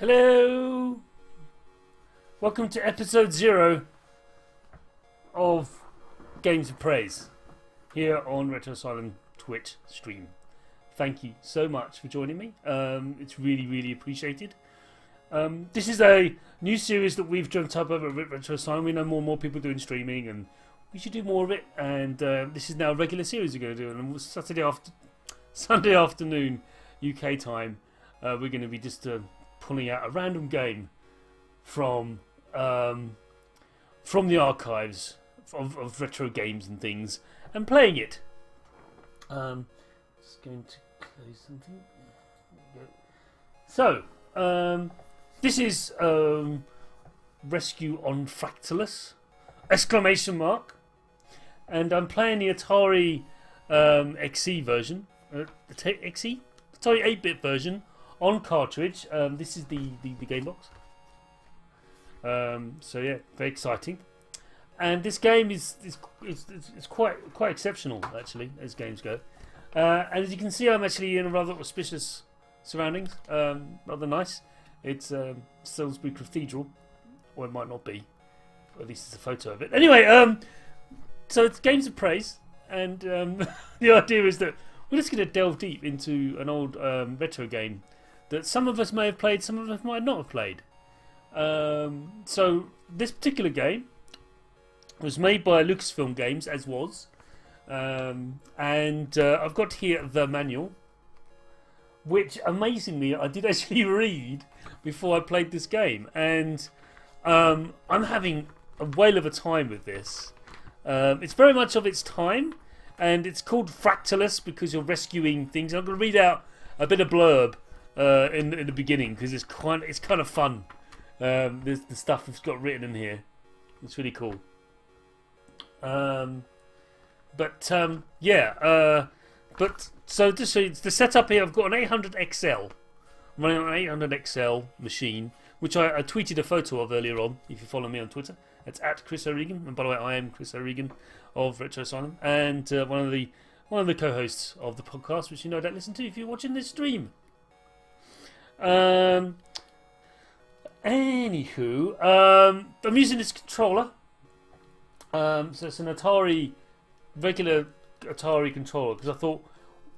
Hello! Welcome to episode 0 of Games of Praise here on Retro Asylum Twitch stream. Thank you so much for joining me. It's really appreciated. This is a new series that we've dreamt up over at Retro Asylum. We know more and more people doing streaming and we should do more of it. And this is now a regular series we're going to do. And Sunday afternoon UK time, we're going to be just pulling out a random game from the archives of retro games and things and playing it. Just going to close something. So, this is Rescue on Fractalus! Exclamation mark. And I'm playing the Atari XE version. XE? Atari 8-bit version on cartridge. This is the game box. So yeah, very exciting. And this game is quite exceptional actually, as games go. And as you can see, I'm actually in a rather auspicious surroundings. Rather nice. It's Salisbury Cathedral, or it might not be. Or at least it's a photo of it. Anyway, so it's Games of Praise, and the idea is that we're just going to delve deep into an old retro game that some of us may have played, some of us might not have played. So this particular game was made by LucasFilm Games, as was, and I've got here the manual, which amazingly I did actually read before I played this game, and I'm having a whale of a time with this. It's very much of its time, and it's called Fractalus because you're rescuing things. I'm going to read out a bit of blurb in the beginning because it's kind of fun. The stuff that's got written in here, it's really cool. But so just so the setup here, I've got an 800 XL running on an 800 XL machine, which I tweeted a photo of earlier on. If you follow me on Twitter, it's at Chris O'Regan, and by the way, I am Chris O'Regan of Retro Asylum, and one of the co-hosts of the podcast, which you no doubt listen to if you're watching this stream. Anywho, I'm using this controller. So it's an regular Atari controller, because I thought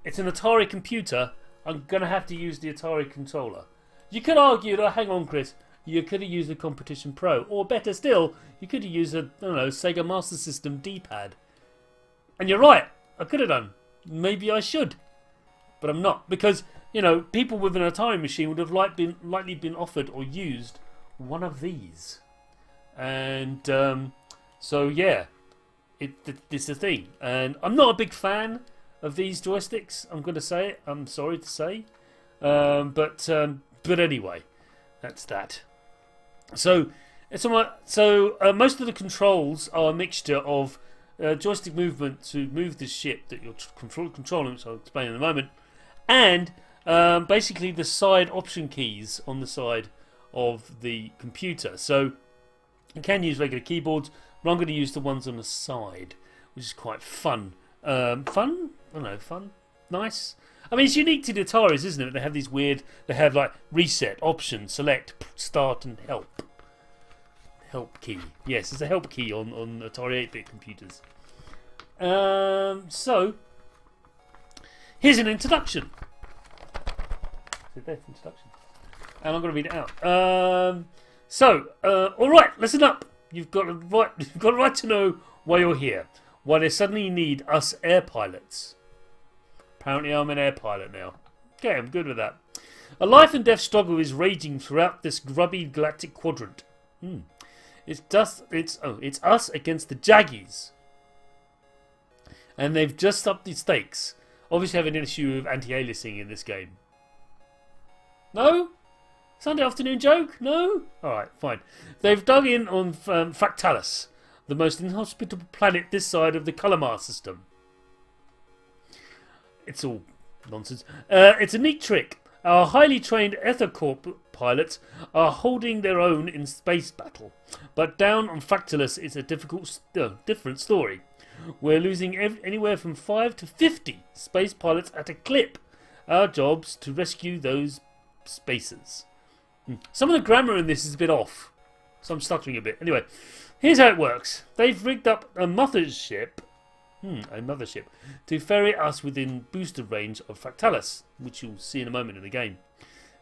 it's an Atari computer. I'm going to have to use the Atari controller. You could argue that, hang on, Chris, you could have used a Competition Pro, or better still, you could have used a Sega Master System D-pad. And you're right, I could have done. Maybe I should, but I'm not, because people with an Atari machine would have likely been offered or used one of these, and so yeah, this is the thing. And I'm not a big fan of these joysticks. I'm going to say it. I'm sorry to say, but anyway, that's that. So most of the controls are a mixture of joystick movement to move this ship that you're controlling, which I'll explain in a moment, and basically the side option keys on the side of the computer. So you can use regular keyboards, but I'm going to use the ones on the side, which is quite fun. Fun? I don't know, fun? Nice? I mean, it's unique to the Ataris, isn't it? They have these weird, they have like reset, option, select, start and help. Help key. Yes, there's a help key on Atari 8-bit computers. So, here's an introduction. That's introduction. And I'm going to read it out. All right, listen up. You've got a right to know why you're here. Why they suddenly need us air pilots. Apparently, I'm an air pilot now. Okay, I'm good with that. A life and death struggle is raging throughout this grubby galactic quadrant. It's us against the Jaggies, and they've just upped the stakes. Obviously, having an issue with anti-aliasing in this game. No? Sunday afternoon joke? No? Alright, fine. They've dug in on Fractalus, the most inhospitable planet this side of the Calamar system. It's all nonsense. It's a neat trick. Our highly trained Ethercorp pilots are holding their own in space battle. But down on Fractalus, it's a different story. We're losing anywhere from 5 to 50 space pilots at a clip. Our job's to rescue those spacers. Some of the grammar in this is a bit off, so I'm stuttering a bit. Anyway, here's how it works. They've rigged up a mothership, to ferry us within booster range of Fractalus, which you'll see in a moment in the game.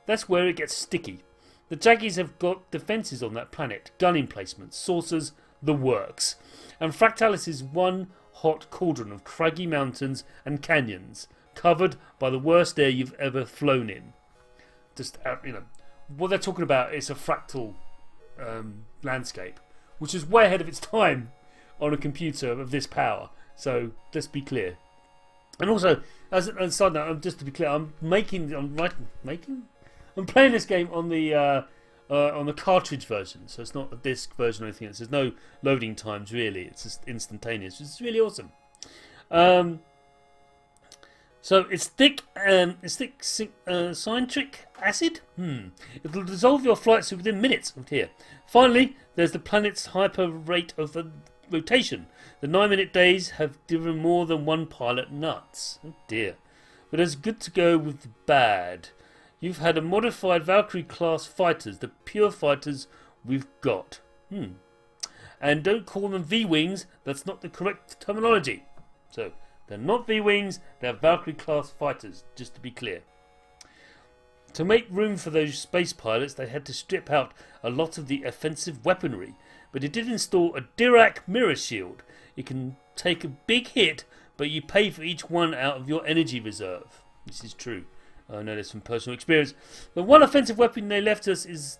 That's where it gets sticky. The Jaggies have got defences on that planet, gun emplacements, saucers, the works. And Fractalus is one hot cauldron of craggy mountains and canyons, covered by the worst air you've ever flown in. Just, what they're talking about is a fractal landscape, which is way ahead of its time on a computer of this power. So let's be clear. And also, as a side note, just to be clear, I'm playing this game on the cartridge version, so it's not a disc version or anything. There's no loading times really. It's just instantaneous. It's really awesome. So it's thick citric acid. It'll dissolve your flight suit within minutes of here. Finally, there's the planet's hyper rate of rotation. The 9-minute days have driven more than one pilot nuts. Oh dear. But it's good to go with the bad. You've had a modified Valkyrie class fighters, the pure fighters we've got. And don't call them V-Wings, that's not the correct terminology. So, they're not V-Wings, they're Valkyrie class fighters, just to be clear. To make room for those space pilots, they had to strip out a lot of the offensive weaponry. But it did install a Dirac mirror shield. It can take a big hit, but you pay for each one out of your energy reserve. This is true. I know this from personal experience. The one offensive weapon they left us is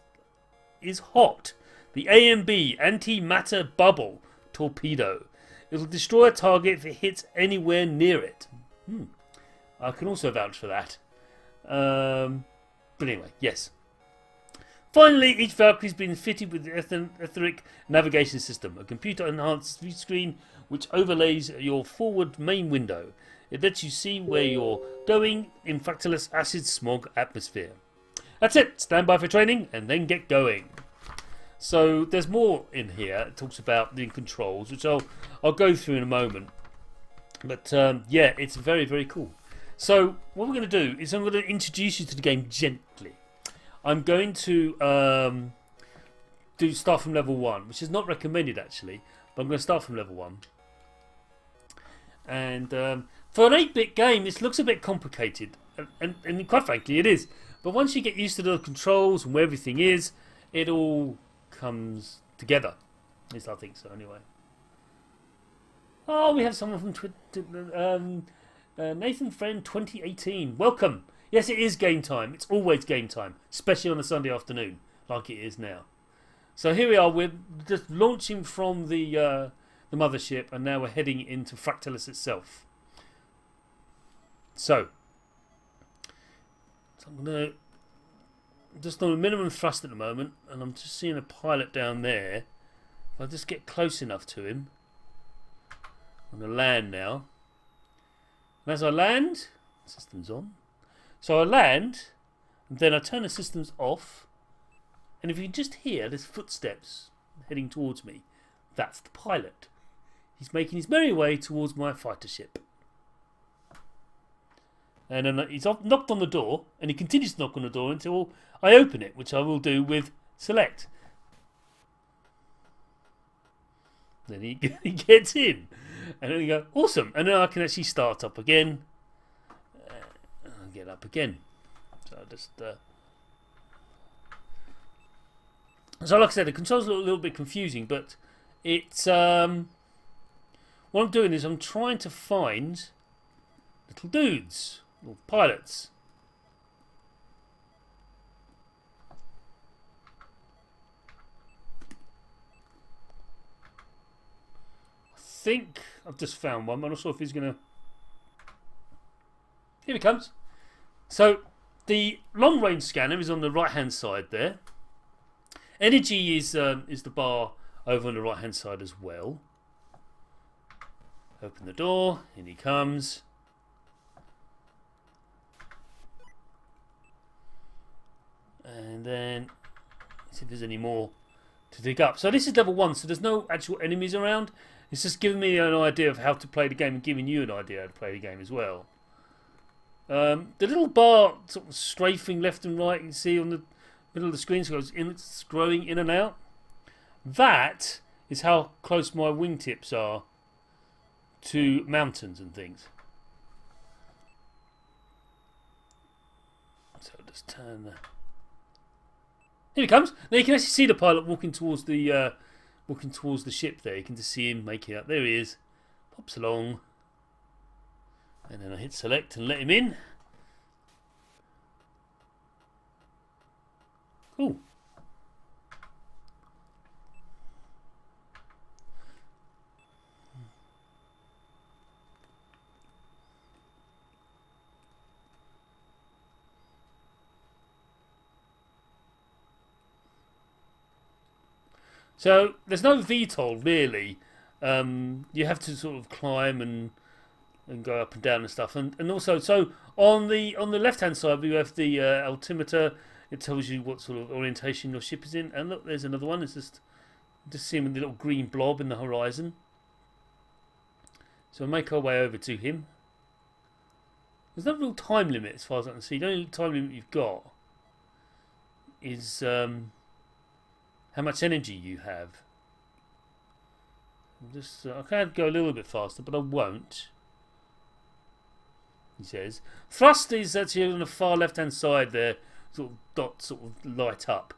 hot. The AMB, Antimatter Bubble Torpedo. It'll destroy a target if it hits anywhere near it. I can also vouch for that. But anyway, yes. Finally, each Valkyrie's been fitted with the etheric navigation system, a computer-enhanced view screen which overlays your forward main window. It lets you see where you're going in Fractalus acid smog atmosphere. That's it. Stand by for training and then get going. So there's more in here. It talks about the controls, which I'll go through in a moment. But yeah, it's very, very cool. So what we're going to do is I'm going to introduce you to the game gently. I'm going to start from level 1, which is not recommended actually, but I'm going to start from level 1. And for an 8-bit game, this looks a bit complicated, and quite frankly it is. But once you get used to the controls and where everything is, it all comes together. At least I think so anyway. Oh, we have someone from Twitter, Nathan Friend 2018. Welcome. Yes, it is game time. It's always game time, especially on a Sunday afternoon, like it is now. So here we are. We're just launching from the mothership, and now we're heading into Fractalus itself. So I'm going to just on a minimum thrust at the moment, and I'm just seeing a pilot down there. If I just get close enough to him, I'm going to land now. And as I land, system's on. So I land, and then I turn the systems off, and if you can just hear there's footsteps heading towards me, that's the pilot. He's making his merry way towards my fighter ship. And then he's knocked on the door, and he continues to knock on the door until I open it, which I will do with select. Then he gets in, and then you go, awesome, and then I can actually start up again. Get up again. So I just so like I said, the controls look a little bit confusing, but it's what I'm doing is I'm trying to find little dudes or pilots. I think I've just found one. I'm not sure if he's gonna. Here he comes. So the long range scanner is on the right hand side there. Energy is the bar over on the right hand side as well. Open the door, in he comes. And then see if there's any more to dig up. So this is level 1, so there's no actual enemies around. It's just giving me an idea of how to play the game and giving you an idea how to play the game as well. The little bar sort of strafing left and right, you can see on Middle of the screen, so it's scrolling in and out. That is how close my wingtips are to mountains and things. So I'll just turn the... Here he comes. Now you can actually see the pilot walking towards the ship there. You can just see him making up. There he is. Pops along. And then I hit select and let him in. Cool. So there's no VTOL really. You have to sort of climb and go up and down and stuff. And also, so on the left hand side we have the altimeter. It tells you what sort of orientation your ship is in. And look, there's another one. It's just seeing the little green blob in the horizon. So we'll make our way over to him. There's no real time limit as far as I can see. The only time limit you've got is how much energy you have. I can go a little bit faster, but I won't. He says. Thrust is actually on the far left hand side there. Sort of dots sort of light up.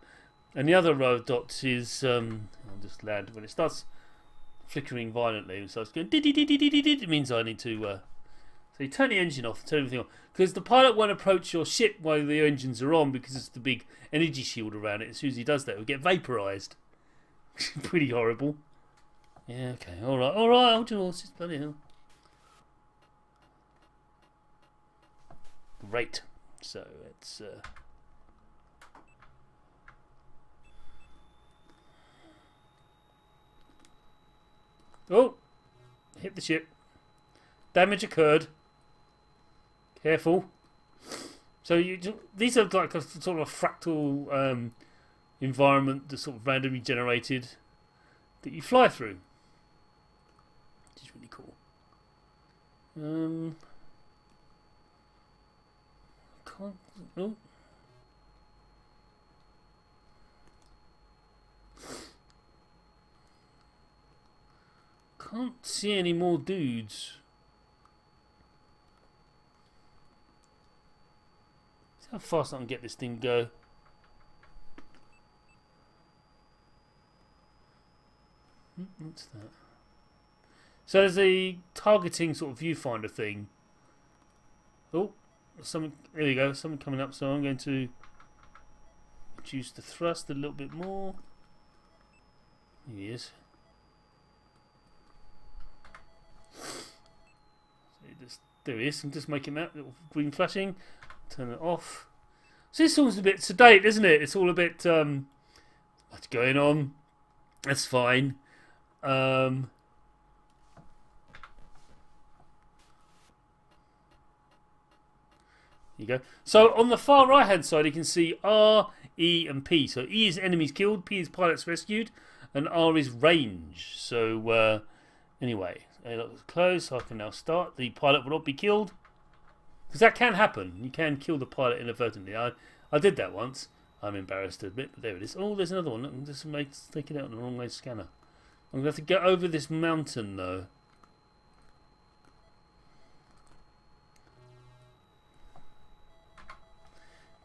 And the other row of dots is... I'll just land. When it starts flickering violently and starts going... It means I need to... So you turn the engine off, turn everything on. Because the pilot won't approach your ship while the engines are on because it's the big energy shield around it. As soon as he does that, it will get vaporised. Pretty horrible. Yeah, okay. Alright, hold your horses. Bloody hell. Great. So it's... Oh! Hit the ship. Damage occurred. Careful. So these are like a sort of a fractal environment that's sort of randomly generated that you fly through. Which is really cool. Can't see any more dudes. See how fast I can get this thing go. What's that? So there's a targeting sort of viewfinder thing. Oh, something. There we go. Something coming up. So I'm going to reduce the thrust a little bit more. Here he is. There he is. And just make him out. Little green flashing. Turn it off. So this one's a bit sedate, isn't it? It's all a bit. What's going on? That's fine. There you go. So on the far right hand side you can see R, E and P. So E is enemies killed, P is pilots rescued, and R is range. So anyway, close, so I can now start. The pilot will not be killed. Because that can happen. You can kill the pilot inadvertently. I did that once. I'm embarrassed to admit, but there it is. Oh, there's another one. Look, just take it out on the wrong way scanner. I'm going to have to get over this mountain though.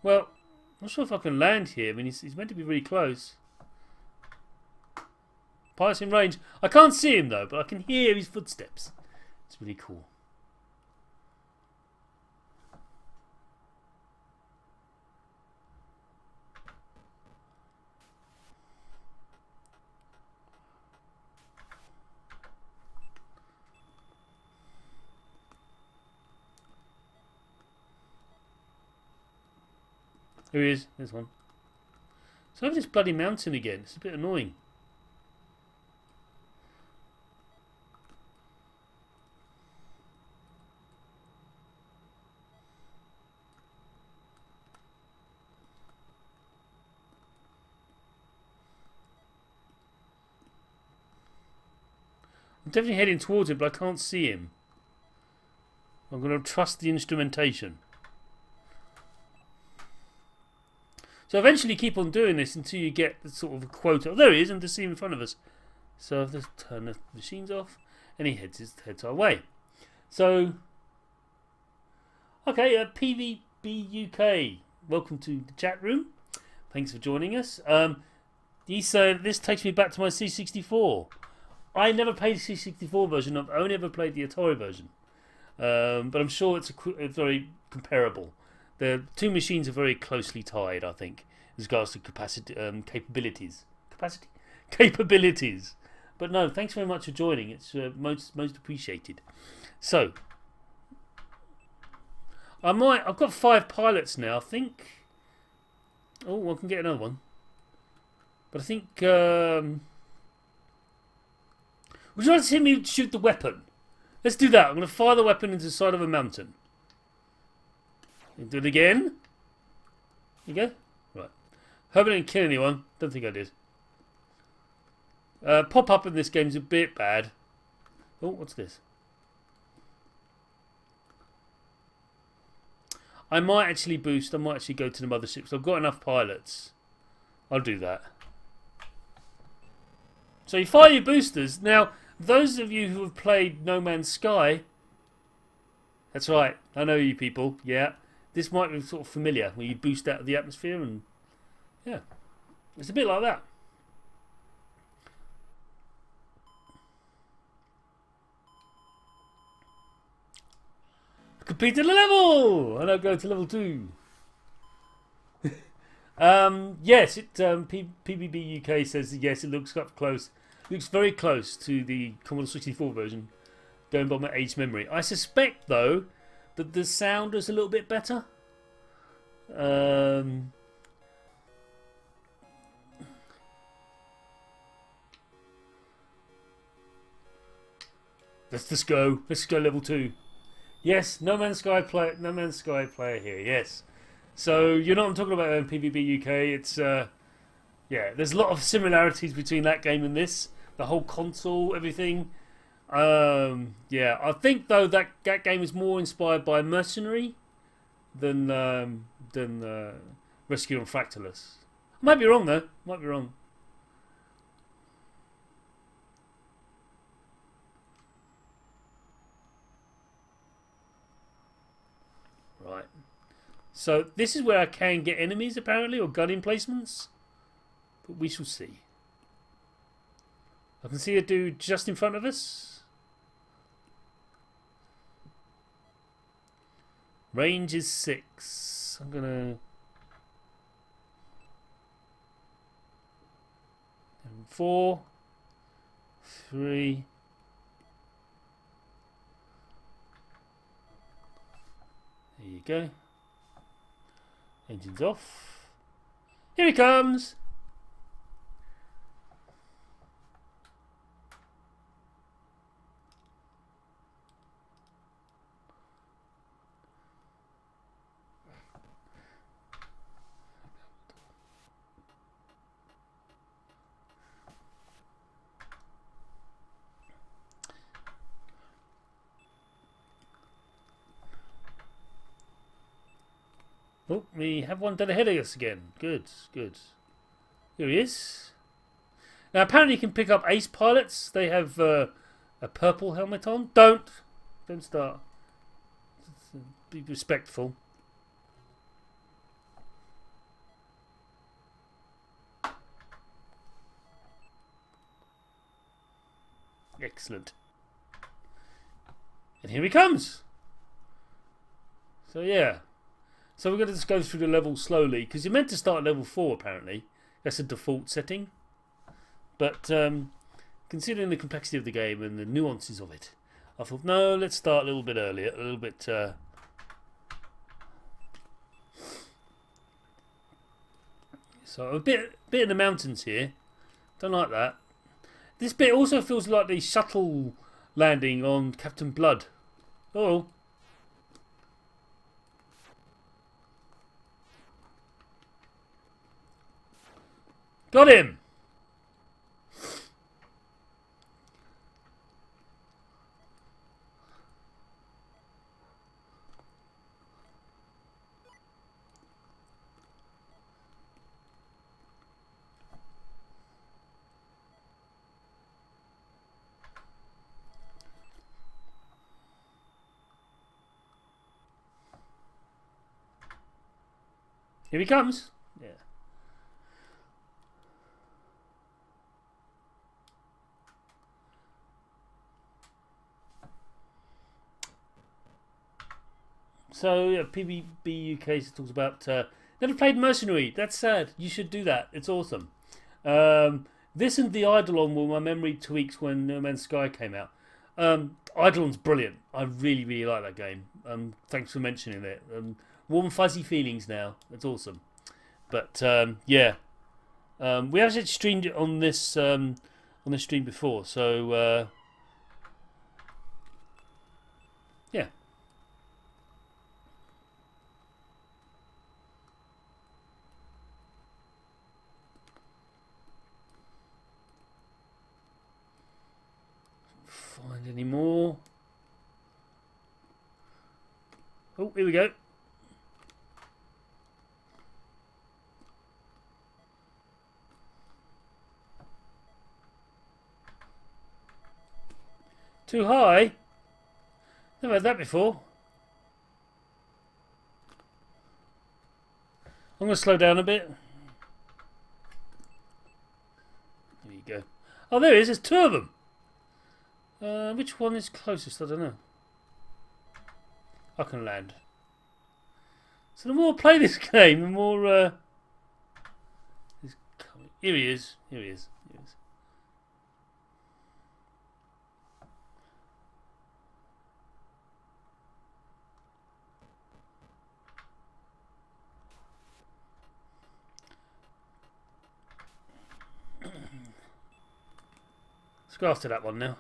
Well, I'm not sure if I can land here. I mean, he's meant to be really close. Pilot's in range. I can't see him though, but I can hear his footsteps. It's really cool. Here he is. There's one. So over this bloody mountain again. It's a bit annoying. I'm definitely heading towards him, but I can't see him. I'm going to trust the instrumentation. So eventually keep on doing this until you get the sort of a quota. Oh, there he is, and just see him in front of us. So let's turn the machines off, and he heads our way. So, okay, PVB UK, welcome to the chat room. Thanks for joining us. He said this takes me back to my C64. I never played the C64 version. I've only ever played the Atari version, but I'm sure it's very comparable. The two machines are very closely tied, I think, as regards to capabilities. But no, thanks very much for joining. It's most appreciated. So, I've got 5 pilots now. I think. Oh, I can get another one. But I think. Would you like to see me shoot the weapon? Let's do that. I'm going to fire the weapon into the side of a mountain. Do it again. There you go. Right. Hope I didn't kill anyone. Don't think I did. Pop-up in this game is a bit bad. Oh, what's this? I might actually boost. I might actually go to the mothership. I've got enough pilots. I'll do that. So you fire your boosters. Now, those of you who have played No Man's Sky... That's right. I know you people. Yeah. This might be sort of familiar. Where you boost out of the atmosphere and... Yeah. It's a bit like that. Completed the level, and I'll go to level 2. Yes, PBB UK says yes. It looks up close. Looks very close to the Commodore 64 version, going by my aged memory. I suspect though that the sound is a little bit better. Let's just go. Let's go level 2. Yes, No Man's Sky player here. Yes, so you know what I'm talking about. PvP UK. It's yeah. There's a lot of similarities between that game and this. The whole console, everything. Yeah, I think though that game is more inspired by Mercenary than Rescue on Fractalus. Might be wrong though. Might be wrong. Right. So this is where I can get enemies apparently, or gun emplacements. But we shall see. I can see a dude just in front of us. Range is 6. I'm gonna... 4, 3. There you go. Engines off. Here he comes. Oh, we have one dead ahead of us again. Good, good. Here he is. Now, apparently you can pick up ace pilots. They have a purple helmet on. Don't start. Be respectful. Excellent. And here he comes. So, yeah. So we're going to just go through the level slowly, because you're meant to start at level 4 apparently. That's a default setting. But considering the complexity of the game and the nuances of it, I thought, no, let's start a little bit earlier, a little bit... So a bit in the mountains here. Don't like that. This bit also feels like the shuttle landing on Captain Blood. Oh. Got him! Here he comes. Yeah. So yeah, PBB UK talks about never played Mercenary. That's sad. You should do that. It's awesome. This and the Eidolon were my memory tweaks when No Man's Sky came out. Eidolon's brilliant. I really, really like that game. Thanks for mentioning it. Warm fuzzy feelings now. It's awesome. But yeah, we actually streamed it on this stream before. So yeah. Find any more? Oh, here we go. Too high? Never had that before. I'm going to slow down a bit. There you go. Oh, there it is. There's two of them. Which one is closest? I don't know. I can land. So the more I play this game, the more he's coming. Here he is. Here he is. Here he is. Let's go after that one now.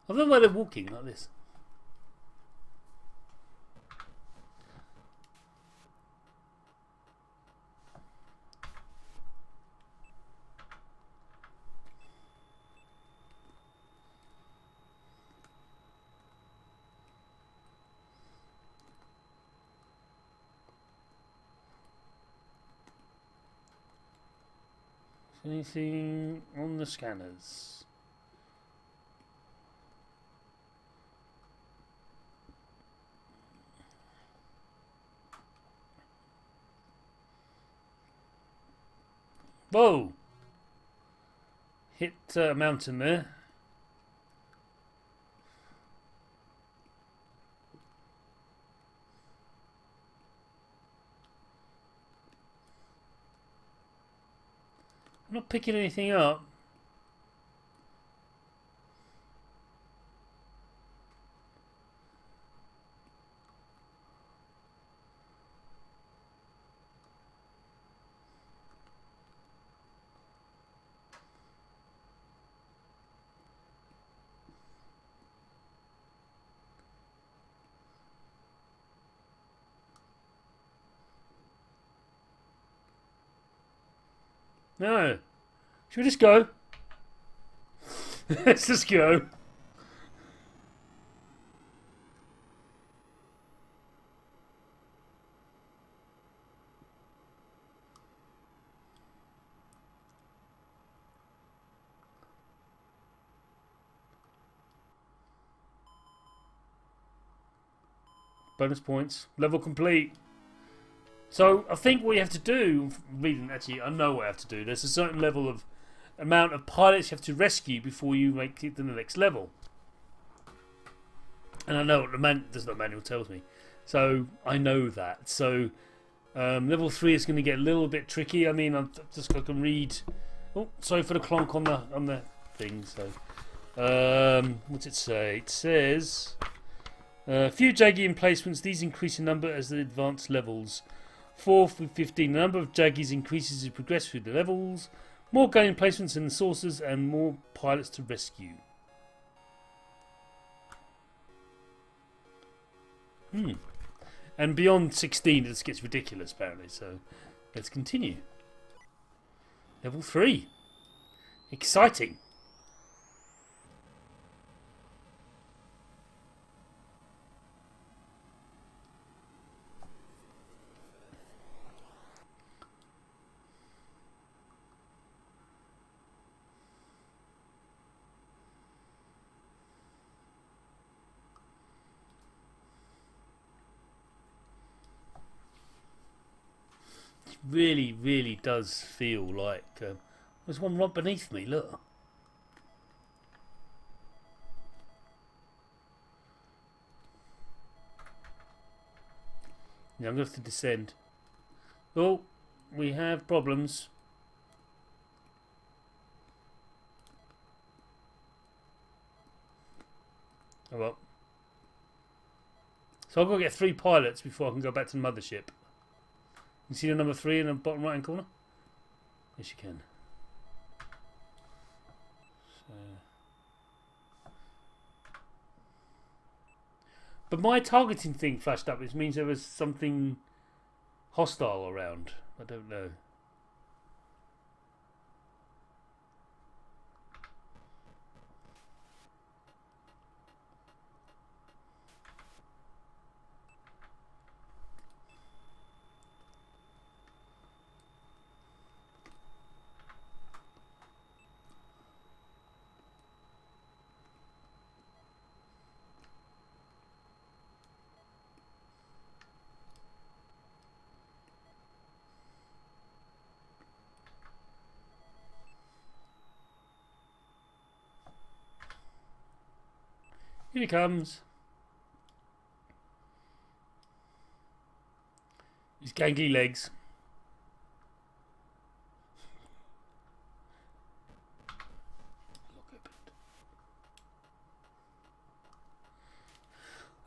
I don't know why they're walking like this. Anything on the scanners? Whoa! Hit a mountain there. I'm not picking anything up. No. Should we just go? Let's just go. Bonus points. Level complete. So I think what you have to do, actually I know what I have to do. There's a certain level of amount of pilots you have to rescue before you make it to the next level. And I know what the manual tells me. So I know that. So level 3 is going to get a little bit tricky. I mean, I'm just going to read. Oh, sorry for the clonk on the thing. So what's it say? It says few jaggy emplacements. These increase in number as the advanced levels. 4th with 15. The number of jaggies increases as you progress through the levels. More gun emplacements in the sources and more pilots to rescue. And beyond 16 it gets ridiculous apparently. So let's continue. Level 3. Exciting. really, really does feel like there's one right beneath me. Look. Now I'm going to have to descend. Oh, we have problems. Oh well. So I've got to get 3 pilots before I can go back to the mothership. You see the number 3 in the bottom right hand corner? Yes, you can. So. But my targeting thing flashed up, which means there was something hostile around. I don't know. Here he comes. His gangly legs.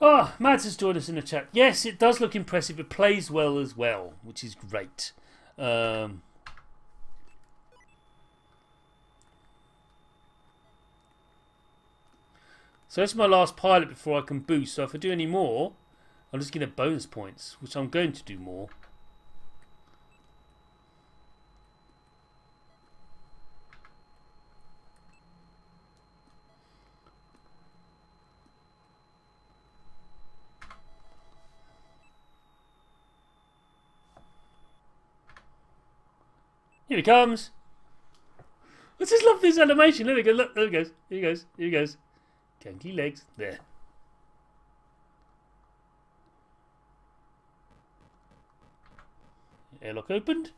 Ah, Mads has joined us in the chat. Yes, it does look impressive. It plays well as well, which is great. So that's my last pilot before I can boost. So if I do any more, I'll just get bonus points, which I'm going to do more. Here he comes. I just love this animation. There we go. Look, there he goes. Here he goes. Here he goes. Ganky legs. There. Airlock opened.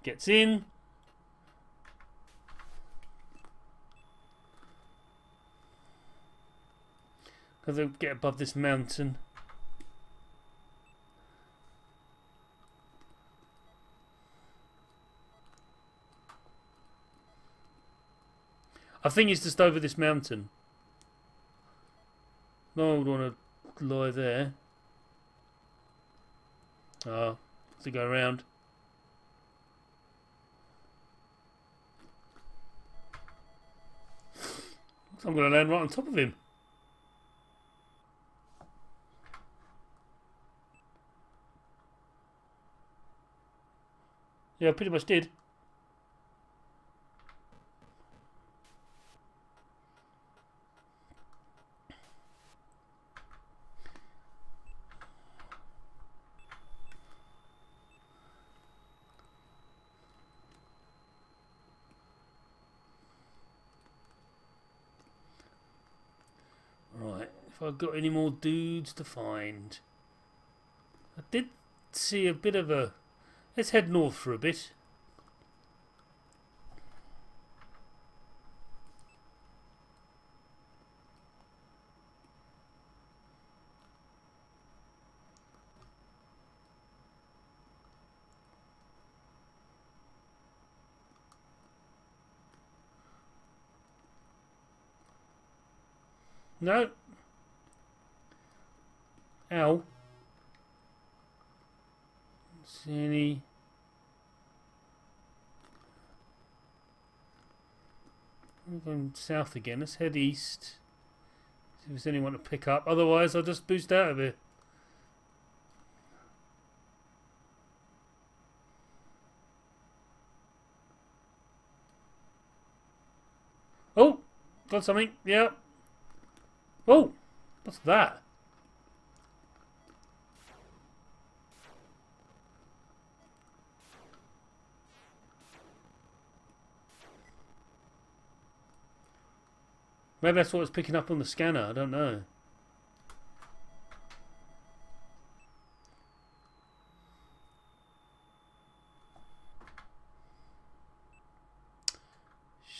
Gets in. Because they'll get above this mountain. I think it's just over this mountain. No, I would want to lie there. Ah, to go around. I'm going to land right on top of him. Yeah, I pretty much did. Right, if I've got any more dudes to find. I did see a bit of a... Let's head north for a bit. No. Ow. See any... We're going south again. Let's head east. See if there's anyone to pick up. Otherwise, I'll just boost out of here. Oh! Got something. Yeah. Oh! What's that? Maybe that's what it's picking up on the scanner. I don't know.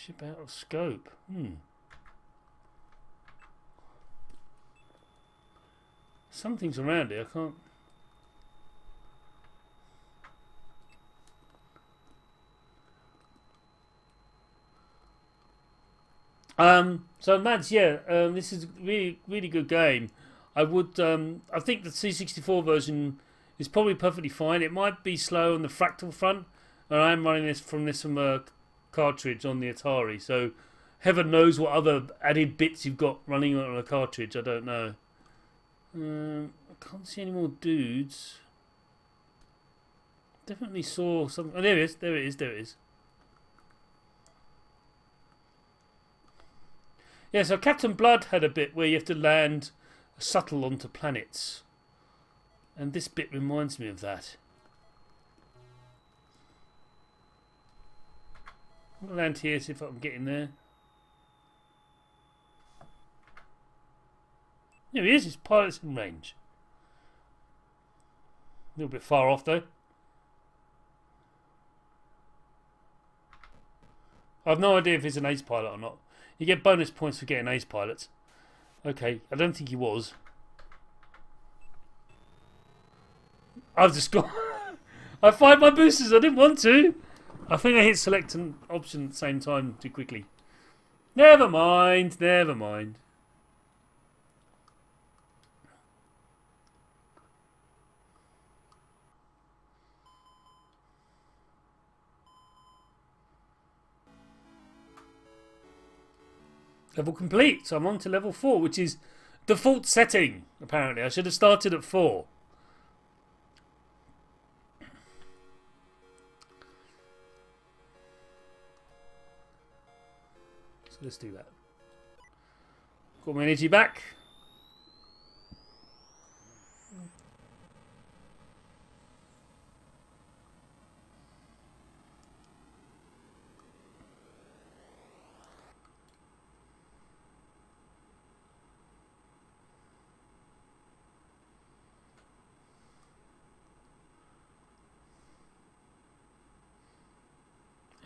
Ship out of scope. Something's around here. I can't. So Mads, yeah, this is a really good game. I think the C64 version is probably perfectly fine. It might be slow on the Fractal front, and I am running this from a cartridge on the Atari. So heaven knows what other added bits you've got running on a cartridge. I don't know. I can't see any more dudes. Definitely saw some. Oh, there it is. There it is. There it is. Yeah, so Captain Blood had a bit where you have to land a shuttle onto planets. And this bit reminds me of that. I'm going to land here, see if I can get in there. There he is, his pilot's in range. A little bit far off though. I have no idea if he's an ace pilot or not. You get bonus points for getting ace pilots. Okay, I don't think he was. I've just got... I fired my boosters, I didn't want to. I think I hit select and option at the same time too quickly. Never mind, never mind. Level complete, so I'm on to level 4, which is default setting, apparently. I should have started at 4. So let's do that. Got my energy back.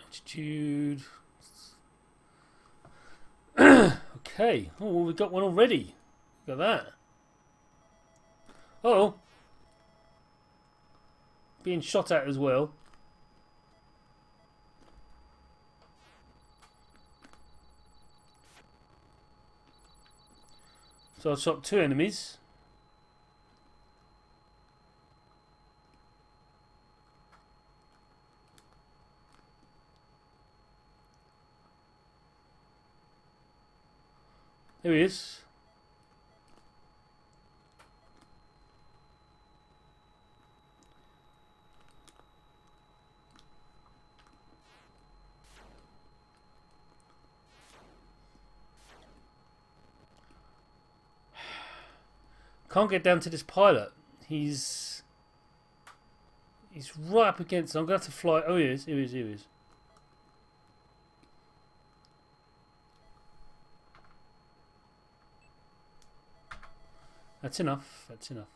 Altitude. Okay. Oh, well, we've got one already. Look at that. Oh. Being shot at as well. So I shot 2 enemies. There he is. Can't get down to this pilot. He's right up against. I'm gonna have to fly. Oh, he is. Here he is. Here he is. That's enough. That's enough.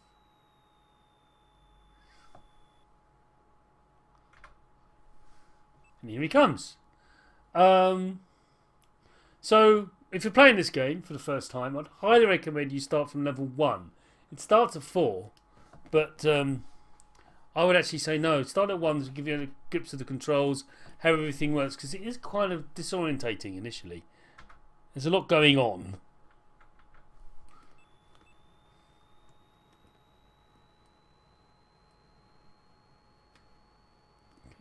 And here he comes. So, if you're playing this game for the first time, I'd highly recommend you start from level 1. It starts at 4, but I would actually say no. Start at 1 to give you the grips of the controls, how everything works, because it is kind of disorientating initially. There's a lot going on.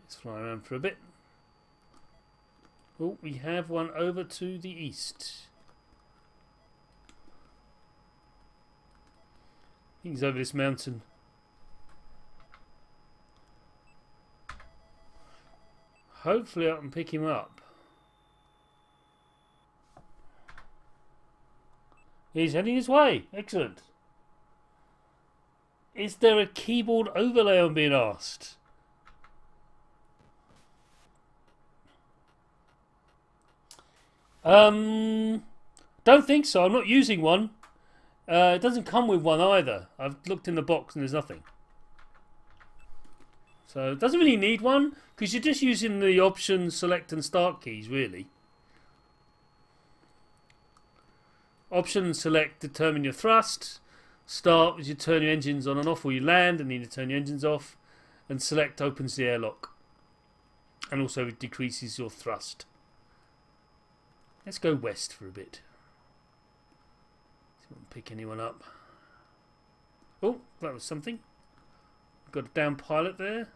Let's fly around for a bit. Oh, we have one over to the east. He's over this mountain. Hopefully I can pick him up. He's heading his way. Excellent. Is there a keyboard overlay, I'm being asked? Don't think so. I'm not using one. It doesn't come with one either. I've looked in the box and there's nothing. So it doesn't really need one because you're just using the option, select and start keys really. Options select determine your thrust. Start as you turn your engines on and off, or you land and need to turn your engines off. And select opens the airlock. And also decreases your thrust. Let's go west for a bit. See if we can pick anyone up. Oh, that was something. Got a down pilot there.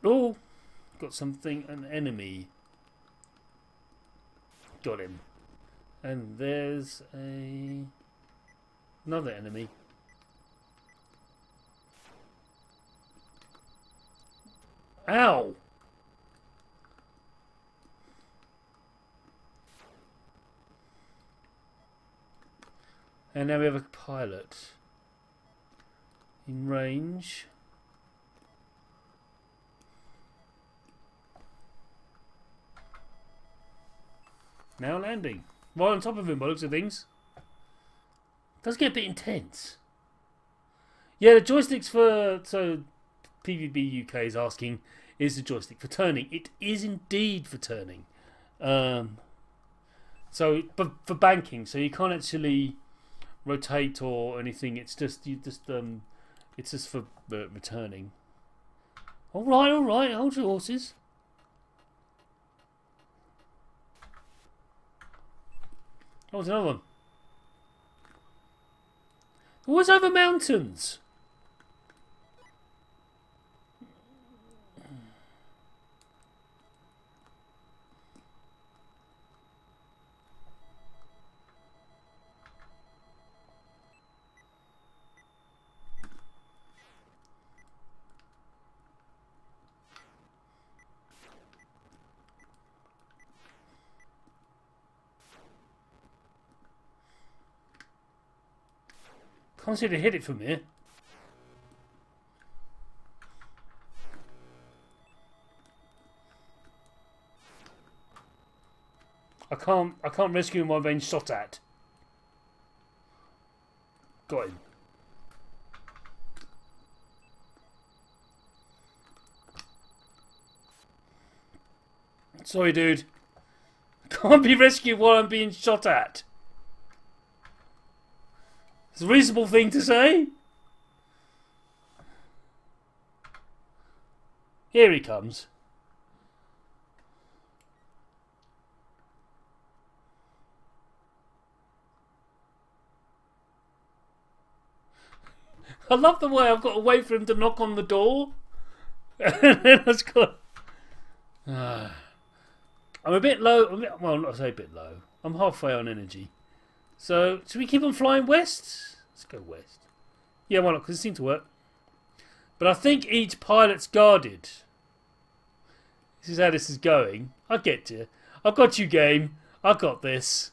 Oh, got something, an enemy. Got him. And there's another enemy. Ow! And now we have a pilot. In range. Now landing. Right on top of him by the looks of things. Does get a bit intense. Yeah, the joysticks for... So, PVB UK is asking, is the joystick for turning? It is indeed for turning. So, but for banking, so you can't actually rotate or anything. It's just it's just for returning. All right. Hold your horses. Oh, there's another one. Always over mountains. Can't seem to hit it from here. I can't rescue him while being shot at. Got him. Sorry, dude. Can't be rescued while I'm being shot at. It's a reasonable thing to say. Here he comes. I love the way I've got to wait for him to knock on the door. And then I've got... I'm a bit low. Well, not say a bit low. I'm halfway on energy. So, should we keep on flying west? Let's go west. Yeah, why not? Because it seemed to work. But I think each pilot's guarded. This is how this is going. I get you. I've got you, game. I got this.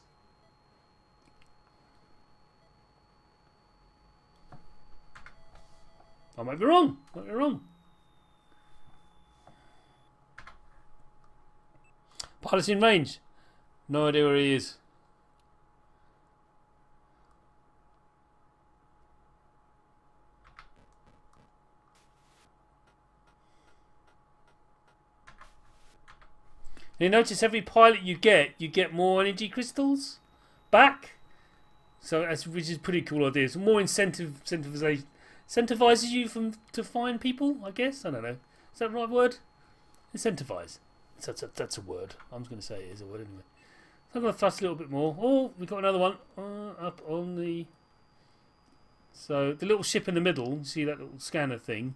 I might be wrong. Pilot's in range. No idea where he is. You notice every pilot you get more energy crystals back. So which is a pretty cool idea. It's more incentivizes you to find people, I guess. I don't know. Is that the right word? Incentivize. That's a word. I'm just going to say it is a word anyway. So I'm going to thrust a little bit more. Oh, we got another one up on the. So the little ship in the middle. You see that little scanner thing.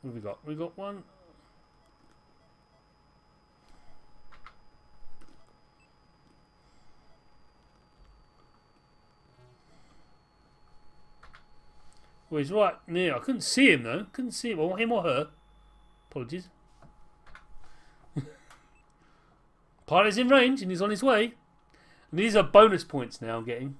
What have we got? We got one. Well, he's right near. I couldn't see him though. Couldn't see him. Or him or her. Apologies. Pilot's in range and he's on his way. And these are bonus points now I'm getting.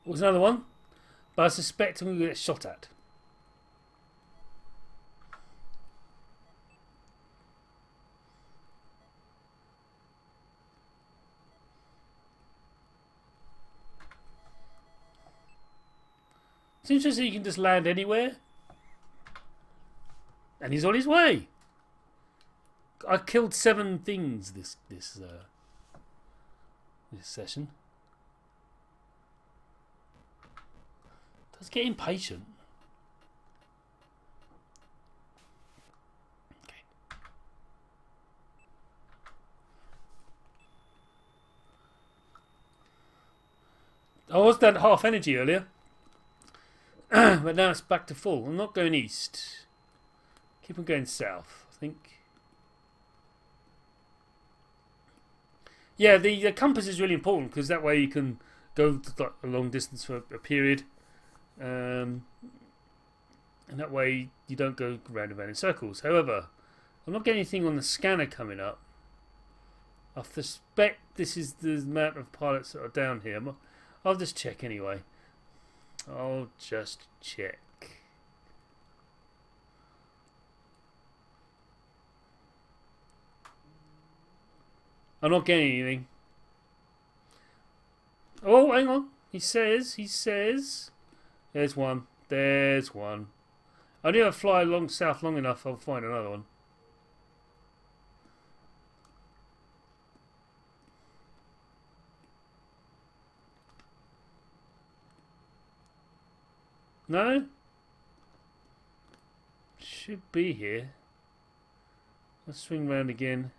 What was another one? But I suspect I'm going to get shot at. It's interesting you can just land anywhere. And he's on his way. I killed 7 things this session. Does get impatient. Okay. I was down at half energy earlier. But now it's back to full. I'm not going east. Keep on going south, I think. Yeah, the compass is really important because that way you can go a long distance for a period. And that way you don't go round and round in circles. However, I'm not getting anything on the scanner coming up. I suspect this is the amount of pilots that are down here. I'll just check anyway. I'll just check. I'm not getting anything. Oh, hang on. He says. There's one. There's one. I only if I fly along south long enough, I'll find another one. No? Should be here. Let's swing round again.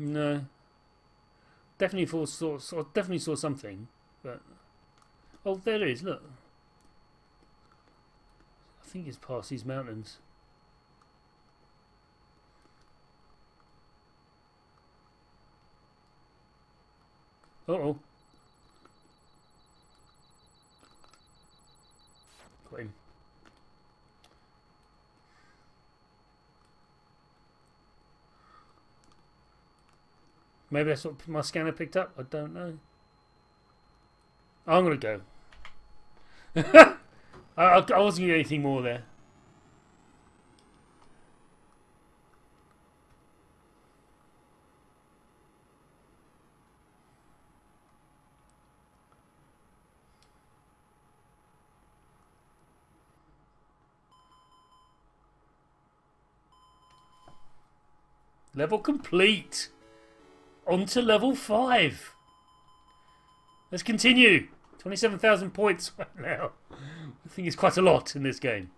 No. Definitely saw something, but oh, there it is. Look. I think it's past these mountains. Uh-oh. Got him. Maybe that's what my scanner picked up. I don't know. I'm going to go. I wasn't going to get anything more there. Level complete. On to level 5. Let's continue. 27,000 points right now. I think it's quite a lot in this game.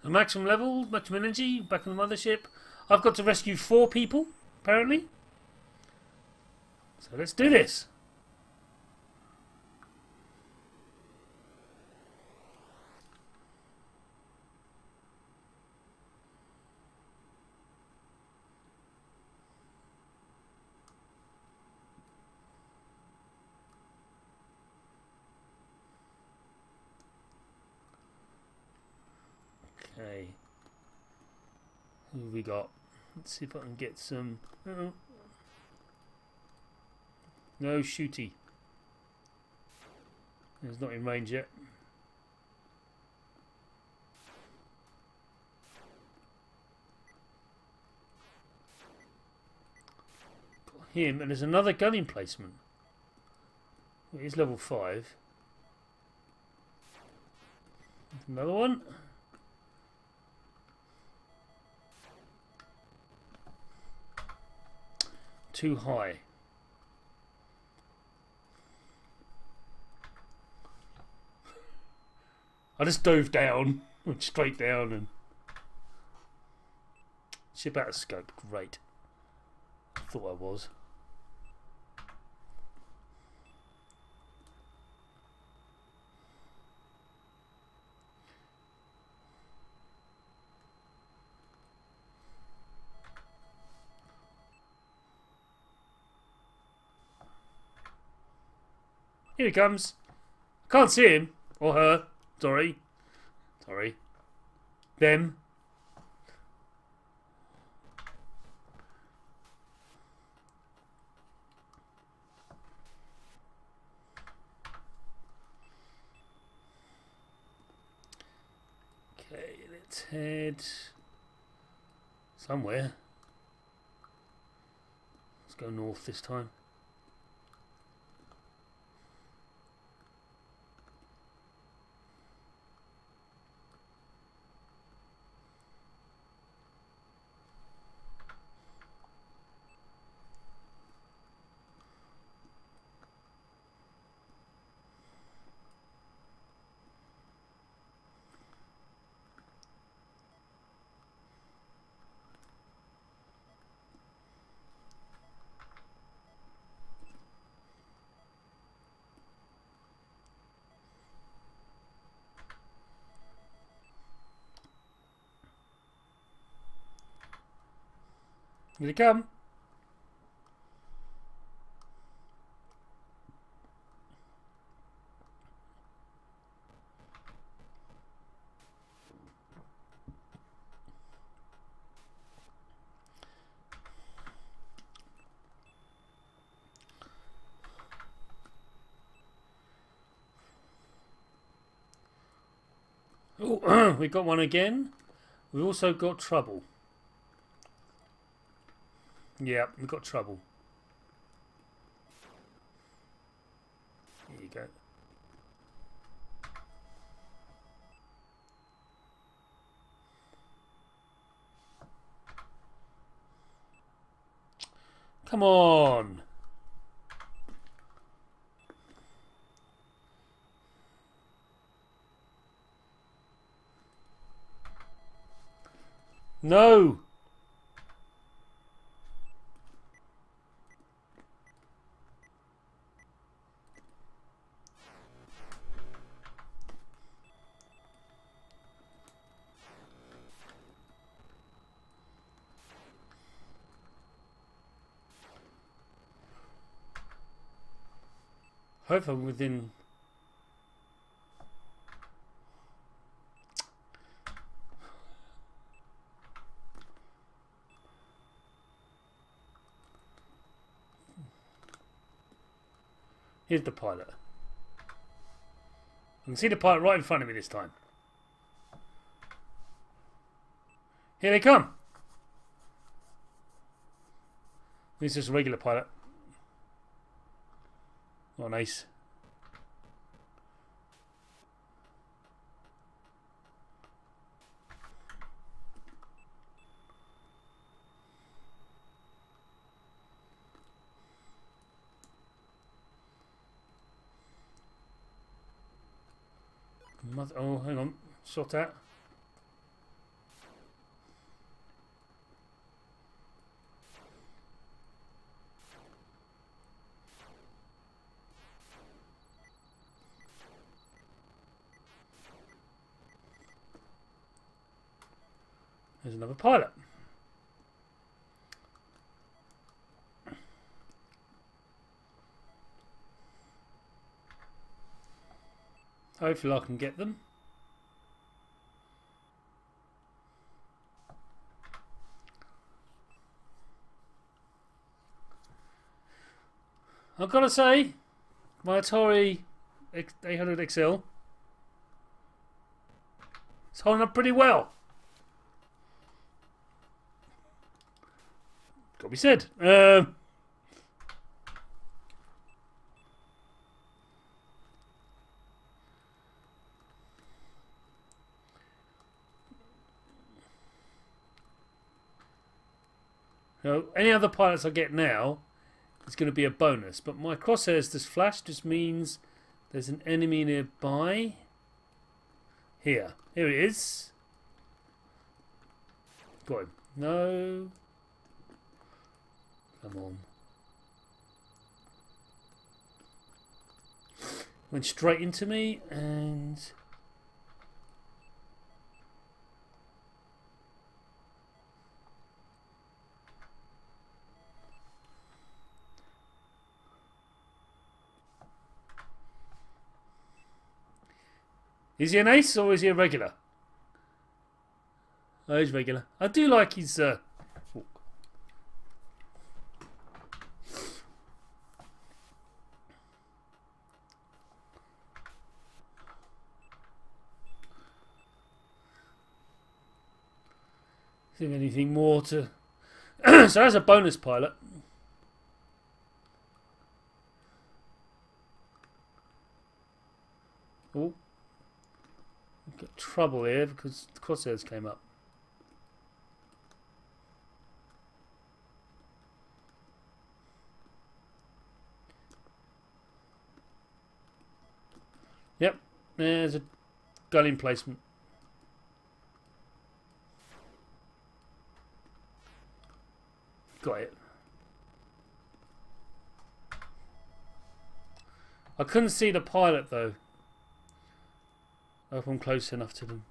The maximum level, maximum energy, back on the mothership. I've got to rescue 4 people, apparently. So let's do this. Okay. Who have we got? Let's see if I can get some. No shooty. He's not in range yet. Got him, and there's another gun emplacement. It is level 5. Another one. Too high. I just dove down, went straight down, and ship out of scope. Great. I thought I was. Here he comes. Can't see him or her. Sorry. Sorry. Them. Okay, let's head somewhere. Let's go north this time. Here they come. Oh, we got one again. We also got trouble. Yeah, we got trouble. Here you go. Come on. No. Hope I'm within. Here's the pilot. I can see the pilot right in front of me this time. Here they come. This is just a regular pilot. Oh, nice. Oh, hang on. Shot that. There's another pilot. Hopefully I can get them. I've got to say, my Atari 800 XL is holding up pretty well. Got to be said. Any other pilots I get now, it's going to be a bonus. But my crosshairs, this flash just means there's an enemy nearby. Here. Here it is. Got him. No. Come on. Went straight into me and... Is he an ace or is he a regular? Oh, he's regular. I do like his... See if anything more to... So as a bonus pilot... Oh. Got trouble here because the crosshairs came up. Yep, there's a gun emplacement. Got it. I couldn't see the pilot though. I hope I'm close enough to them.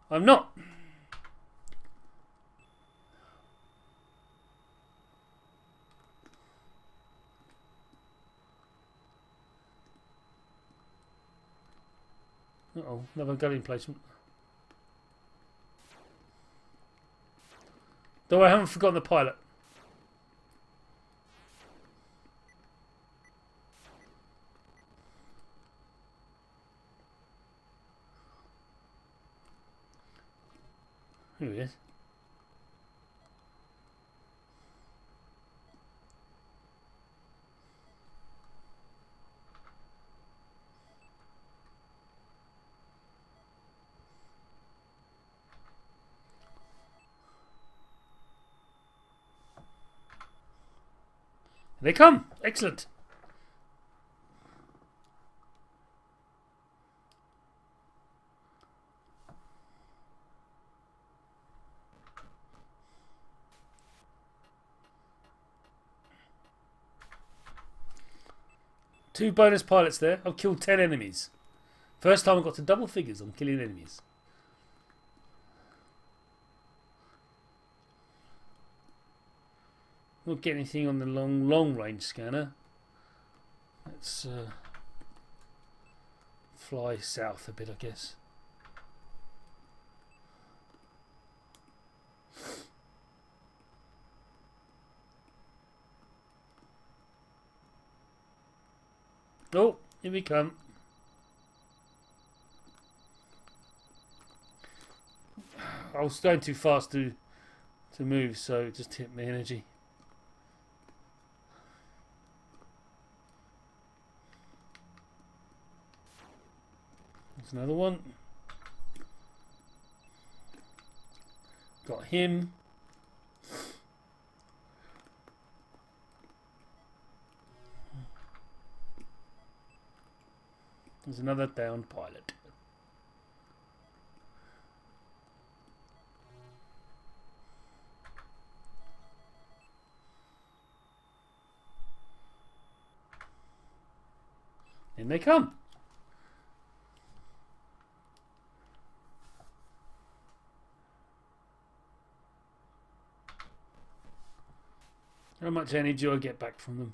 I'm not. Uh-oh, another gun emplacement. Though I haven't forgotten the pilot. Here he is. They come! Excellent! Two bonus pilots there. I've killed 10 enemies. First time I got to double figures on killing enemies. Not get anything on the long range scanner. Let's fly south a bit, I guess. Oh, here we come. I was going too fast to move, so it just hit my energy. There's another one. Got him. There's another downed pilot. In they come. How much energy do I get back from them?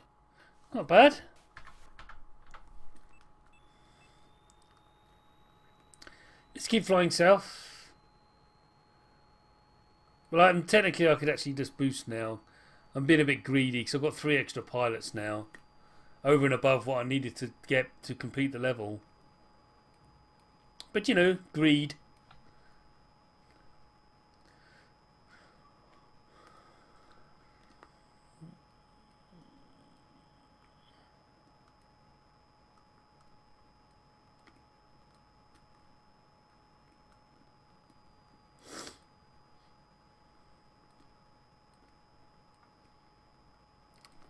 Not bad. Let's keep flying south. Well, technically I could actually just boost now. I'm being a bit greedy because I've got 3 extra pilots now. Over and above what I needed to get to complete the level. But you know, greed.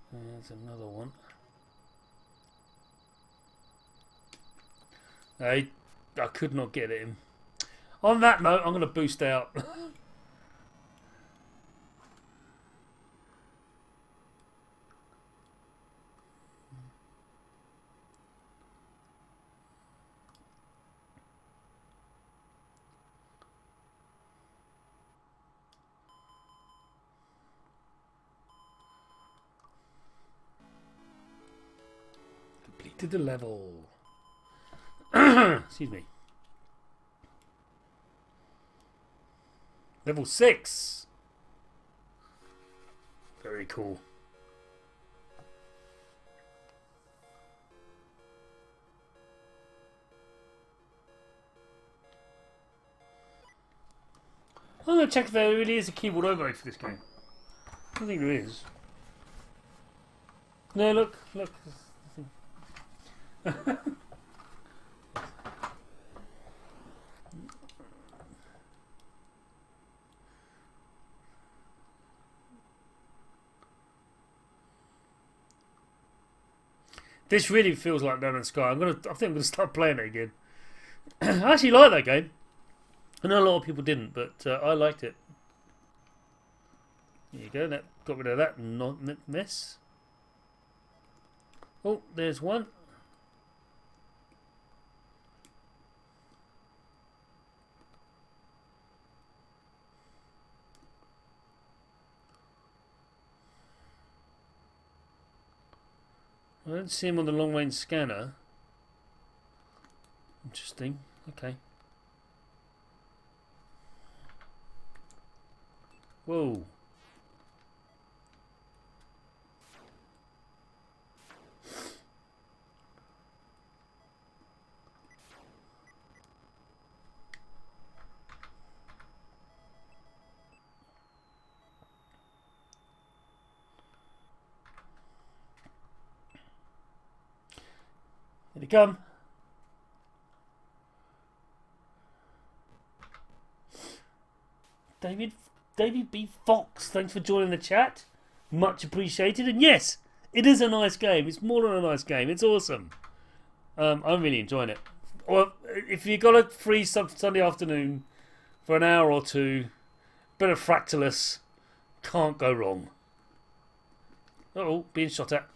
There's another one. I could not get it in. On that note, I'm going to boost out. Completed the level. Excuse me. Level 6. Very cool. I'm going to check if there really is a keyboard overlay for this game. I don't think there is. No, look. This really feels like No Man's Sky. I think I'm gonna start playing it again. I actually like that game. I know a lot of people didn't, but I liked it. There you go. That got rid of that mess. Oh, there's one. I don't see him on the long-range scanner. Interesting. Okay. Whoa. Here they come. David B. Fox, thanks for joining the chat. Much appreciated. And yes, it is a nice game. It's more than a nice game. It's awesome. I'm really enjoying it. Or if you've got a free Sunday afternoon for an hour or two, bit of Fractalus, can't go wrong. Uh-oh, being shot at.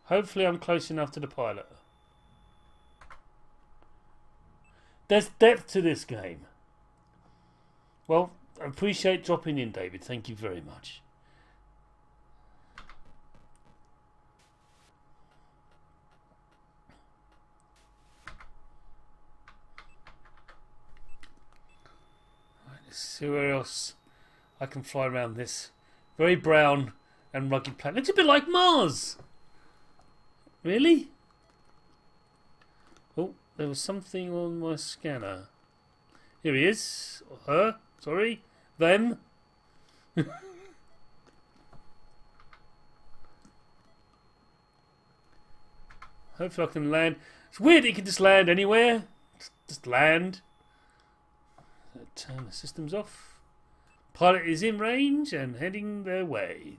Hopefully I'm close enough to the pilot. There's depth to this game. Well, I appreciate dropping in, David. Thank you very much. Right, let's see where else I can fly around this very brown and rugged planet. Looks a bit like Mars. Really? Oh, there was something on my scanner. Here he is. Or her. Sorry. Them. Hopefully I can land. It's weird that you can just land anywhere. Just land. Turn the systems off. Pilot is in range and heading their way.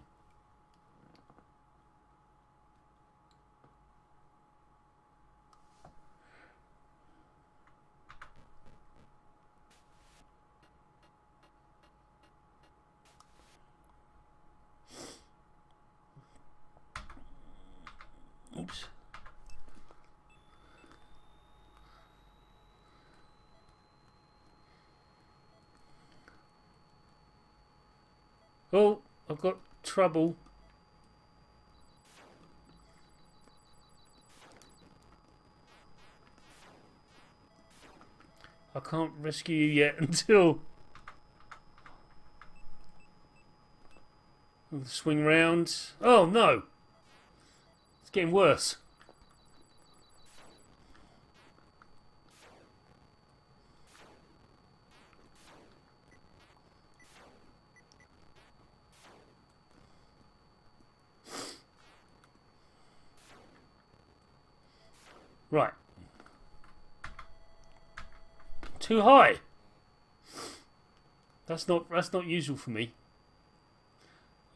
Oops. Oh, I've got trouble. I can't rescue you yet until swing round. Oh no! It's getting worse. Right. Too high. That's not usual for me.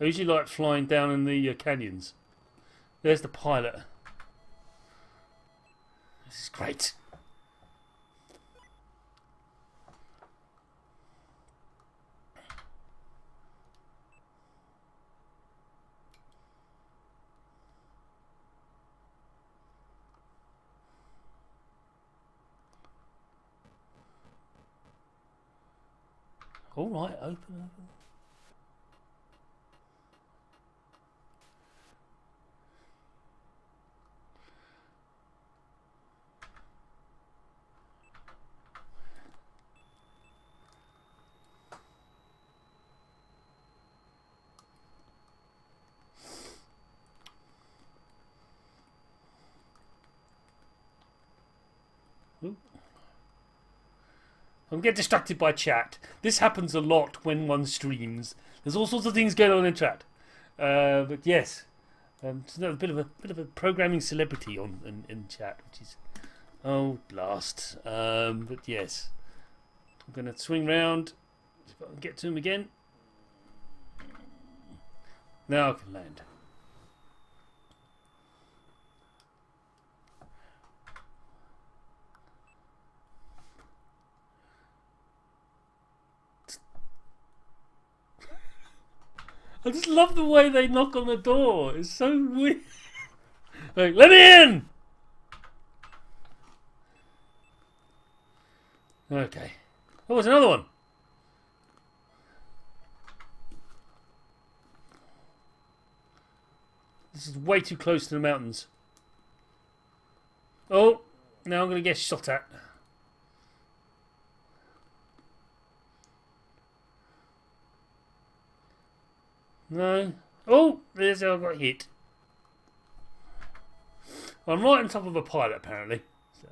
I usually like flying down in the canyons. There's the pilot. This is great. All right, open. I'm getting distracted by chat. This happens a lot when one streams. There's all sorts of things going on in chat. But yes, it's a bit of a programming celebrity in chat, which is blast. But yes, I'm going to swing round. See if I can get to him again. Now I can land. I just love the way they knock on the door. It's so weird. Like, let me in! Okay. Oh, there's another one. This is way too close to the mountains. Oh, now I'm going to get shot at. No. Oh, there's how I got hit. Well, I'm right on top of a pilot, apparently. So.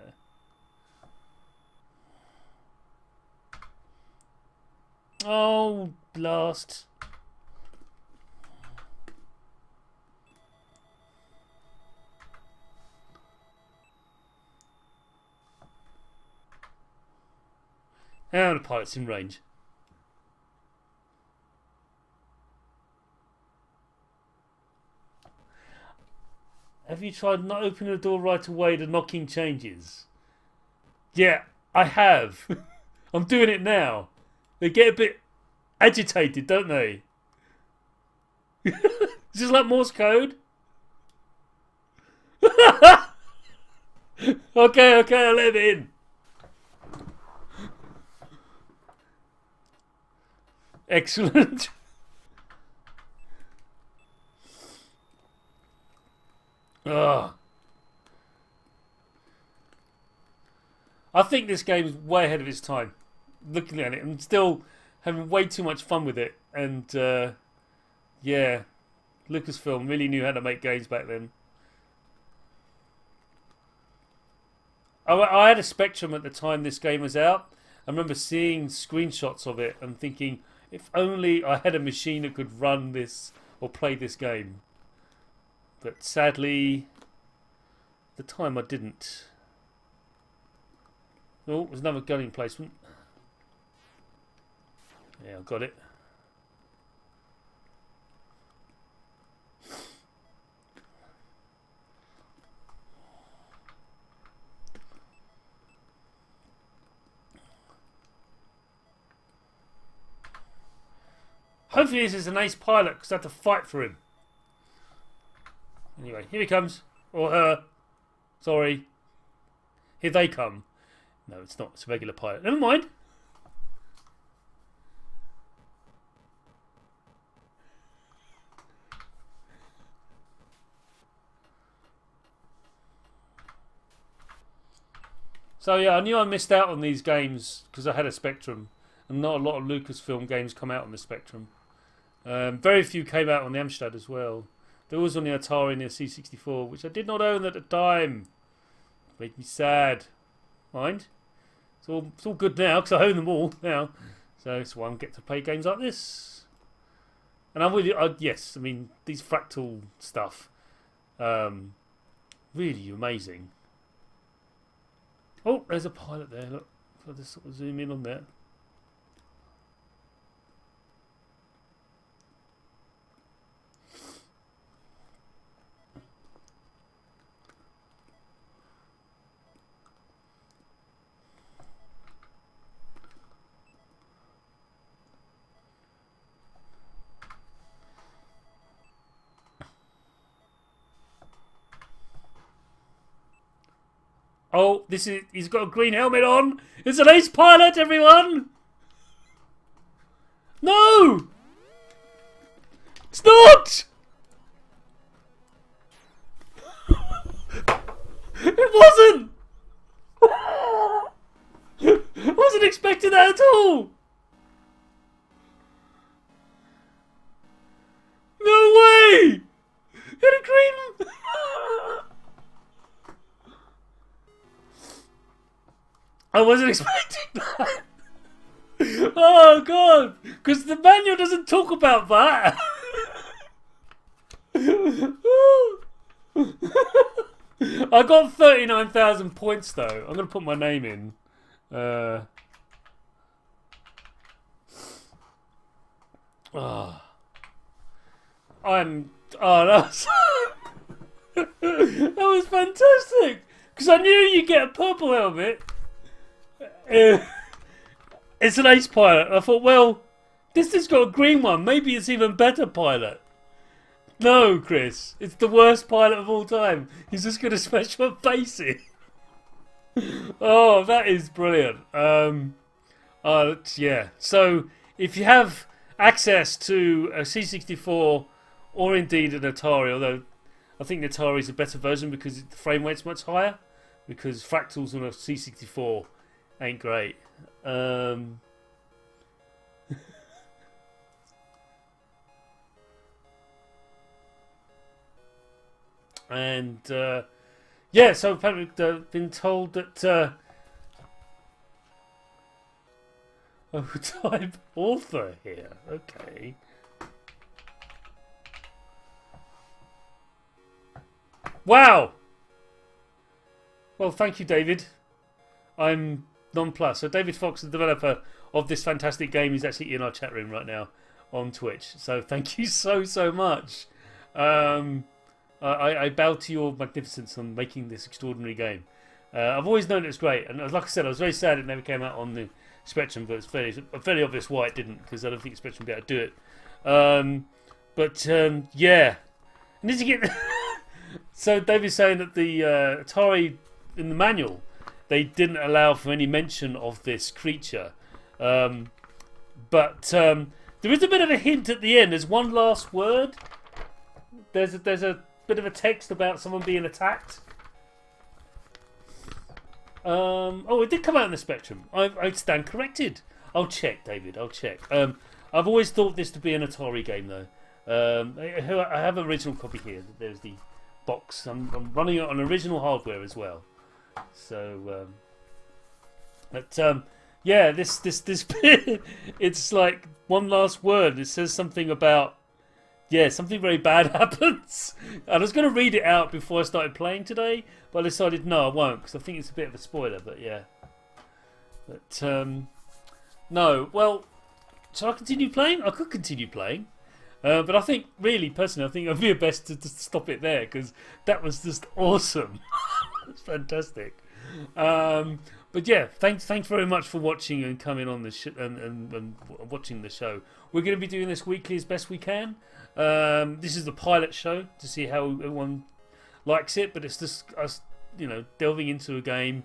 Oh, blast. Now the pilot's in range. Have you tried not opening the door right away? The knocking changes. Yeah, I have. I'm doing it now. They get a bit agitated, don't they? Is this like Morse code? Okay, I'll let it in. Excellent. Ugh. I think this game is way ahead of its time. Looking at it, I'm still having way too much fun with it. And yeah, LucasFilm really knew how to make games back then. I had a Spectrum at the time this game was out. I remember seeing screenshots of it and thinking, if only I had a machine that could run this or play this game. But sadly, at the time I didn't. Oh, there's another gun emplacement. Yeah, I got it. Hopefully this is an ace pilot because I have to fight for him. Anyway, here he comes. Or her. Sorry. Here they come. No, it's not. It's a regular pilot. Never mind. So yeah, I knew I missed out on these games because I had a Spectrum. And not a lot of LucasFilm games come out on the Spectrum. Very few came out on the Amstrad as well. There was on the Atari and the C64, which I did not own at the time. Made me sad. Mind? It's all good now because I own them all now. So it's why I get to play games like this. And yes, I mean these Fractal stuff, really amazing. Oh, there's a pilot there. Look, I'll just sort of zoom in on that. Oh, he's got a green helmet on. It's an ace pilot, everyone. No! It's not! It wasn't! I wasn't expecting that at all! No way! It had a green... I wasn't expecting that! Oh god! Because the manual doesn't talk about that! I got 39,000 points though. I'm going to put my name in. That was fantastic! Because I knew you'd get a purple helmet. It's an ace pilot. I thought, well, this has got a green one. Maybe it's even better pilot. No, Chris. It's the worst pilot of all time. He's just going to smash my face in. Oh, that is brilliant. Yeah. So, if you have access to a C64 or indeed an Atari, although I think the Atari is a better version because the frame rate's much higher, because Fractals on a C64 ain't great. And yeah, so apparently I've been told that type author here. Okay. Wow. Well, thank you, David. I'm nonplussed. So David Fox, the developer of this fantastic game, is actually in our chat room right now on Twitch. So thank you so much. I bow to your magnificence on making this extraordinary game. I've always known it was great, and like I said, I was very sad it never came out on the Spectrum, but it's fairly obvious why it didn't, because I don't think Spectrum would be able to do it. Yeah. And did you get... So David's saying that the Atari, in the manual, they didn't allow for any mention of this creature. But there is a bit of a hint at the end. There's one last word. There's a bit of a text about someone being attacked. Oh, it did come out in the Spectrum. I stand corrected. I'll check, David. I'll check. I've always thought this to be an Atari game, though. I have an original copy here. There's the box. I'm running it on original hardware as well. So, yeah, this bit, it's like one last word. It says something about, yeah, something very bad happens. I was going to read it out before I started playing today, but I decided no, I won't, because I think it's a bit of a spoiler. But yeah, no. Well, shall I continue playing? I could continue playing. But I think, really, personally, I think it would be best to stop it there, because that was just awesome. It's fantastic. But yeah, thanks very much for watching and coming on the and watching the show. We're going to be doing this weekly as best we can. This is the pilot show to see how everyone likes it, but it's just us, delving into a game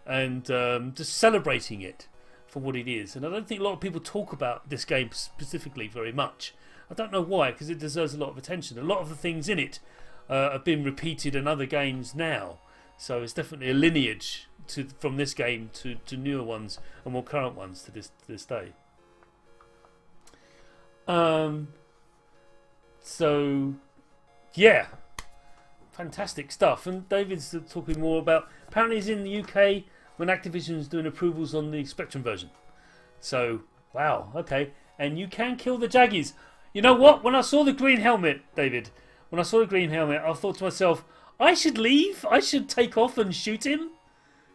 and just celebrating it for what it is. And I don't think a lot of people talk about this game specifically very much. I don't know why, because it deserves a lot of attention. A lot of the things in it have been repeated in other games now, so it's definitely a lineage from this game to newer ones and more current ones to this day. So yeah, fantastic stuff. And David's talking more about, apparently he's in the UK when Activision's doing approvals on the Spectrum version. So wow, okay. And you can kill the Jaggies. You know what? When I saw the green helmet, David, I thought to myself, I should leave. I should take off and shoot him.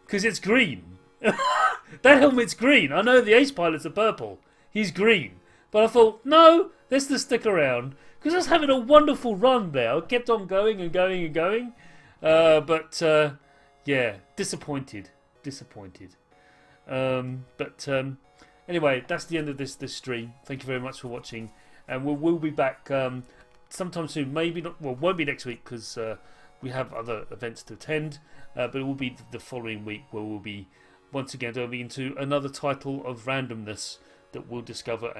because it's green. That helmet's green. I know the ace pilot's are purple. He's green. But I thought, no, let's just stick around. Because I was having a wonderful run there. I kept on going and going and going. Yeah, disappointed. Anyway, that's the end of this stream. Thank you very much for watching. And we'll be back sometime soon. Maybe not, well, won't be next week because we have other events to attend. But it will be the following week where we'll be once again delving into another title of randomness that we'll discover.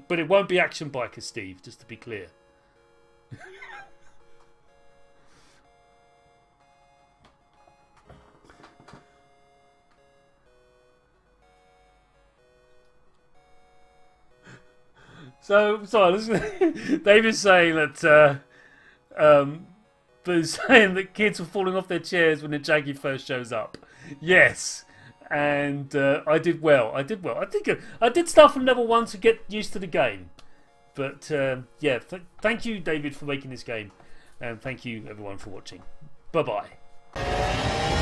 But it won't be Action Biker Steve, just to be clear. So, sorry, David's saying that Boo's saying that kids were falling off their chairs when the Jaggy first shows up. Yes, and I did well. I think I did stuff from level 1 to get used to the game. But yeah, thank you, David, for making this game, and thank you everyone for watching. Bye bye.